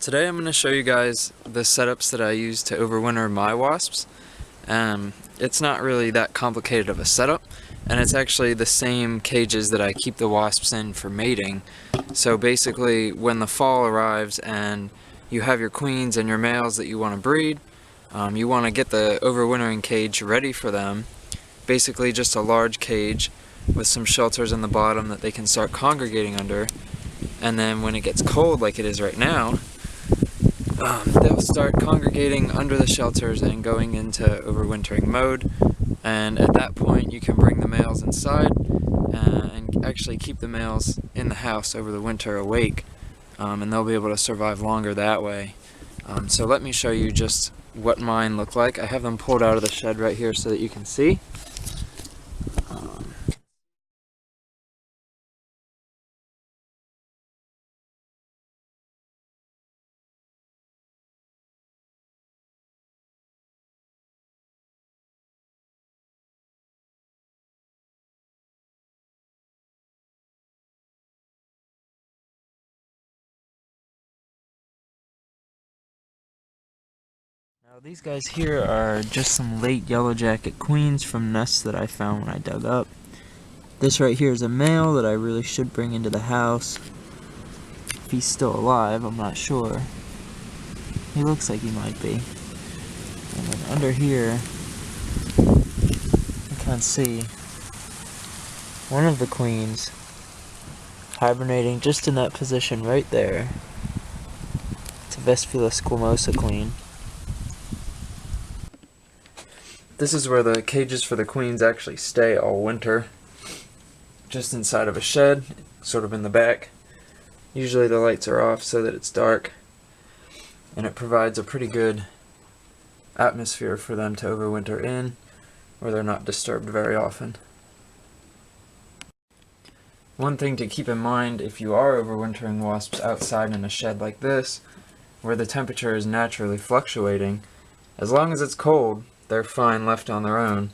Today I'm going to show you guys the setups that I use to overwinter my wasps. It's not really that complicated of a setup, and it's actually the same cages that I keep the wasps in for mating. So basically when the fall arrives and you have your queens and your males that you want to breed, you want to get the overwintering cage ready for them. Basically just a large cage with some shelters in the bottom that they can start congregating under, and then when it gets cold like it is right now, they'll start congregating under the shelters and going into overwintering mode. And at that point you can bring the males inside and actually keep the males in the house over the winter awake, and they'll be able to survive longer that way. So let me show you just what mine look like. I have them pulled out of the shed right here so that you can see. Now these guys here are just some late yellowjacket queens from nests that I found when I dug up. This right here is a male that I really should bring into the house. If he's still alive, I'm not sure. He looks like he might be. And then under here, you can see one of the queens hibernating just in that position right there. It's a Vespula squamosa queen. This is where the cages for the queens actually stay all winter. Just inside of a shed, sort of in the back. Usually the lights are off so that it's dark, and it provides a pretty good atmosphere for them to overwinter in, where they're not disturbed very often. One thing to keep in mind if you are overwintering wasps outside in a shed like this, where the temperature is naturally fluctuating, as long as it's cold, they're fine left on their own.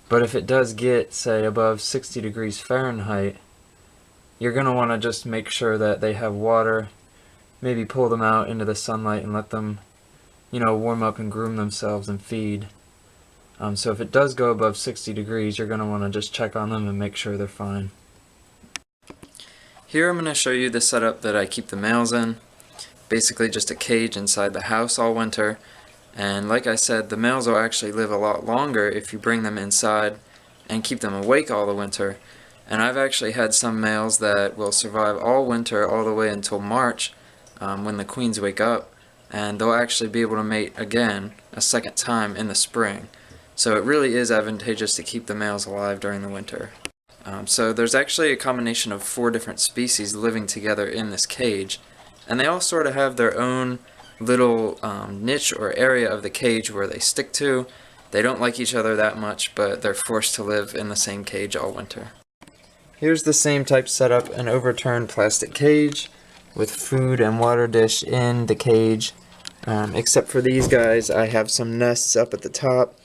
But if it does get, say, above 60 degrees Fahrenheit, you're going to want to just make sure that they have water, maybe pull them out into the sunlight and let them, warm up and groom themselves and feed. So if it does go above 60 degrees, you're going to want to just check on them and make sure they're fine. Here I'm going to show you the setup that I keep the males in. Basically just a cage inside the house all winter. And like I said, the males will actually live a lot longer if you bring them inside and keep them awake all the winter. And I've actually had some males that will survive all winter all the way until March, when the queens wake up, and they'll actually be able to mate again a second time in the spring. So it really is advantageous to keep the males alive during the winter. So there's actually a combination of 4 different species living together in this cage, and they all sort of have their own little niche or area of the cage where they stick to. They don't like each other that much, but they're forced to live in the same cage all winter. Here's the same type setup, an overturned plastic cage with food and water dish in the cage. Except for these guys, I have some nests up at the top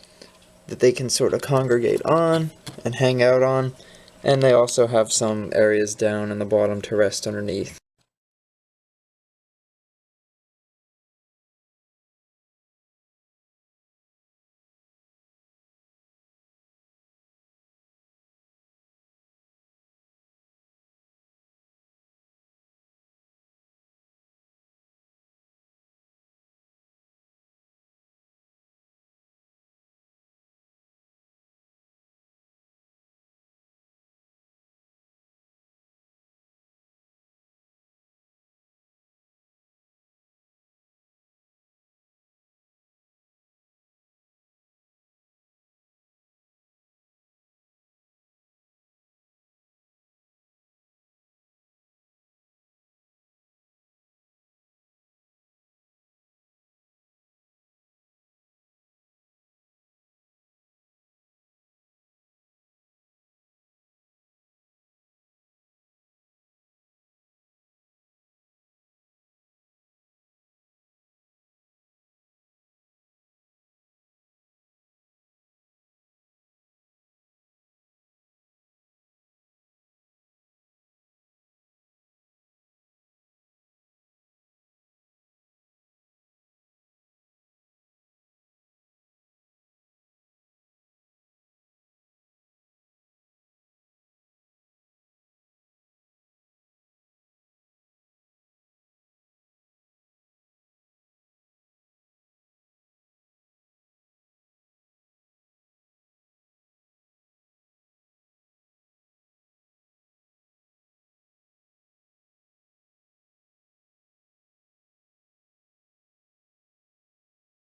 that they can sort of congregate on and hang out on, and they also have some areas down in the bottom to rest underneath.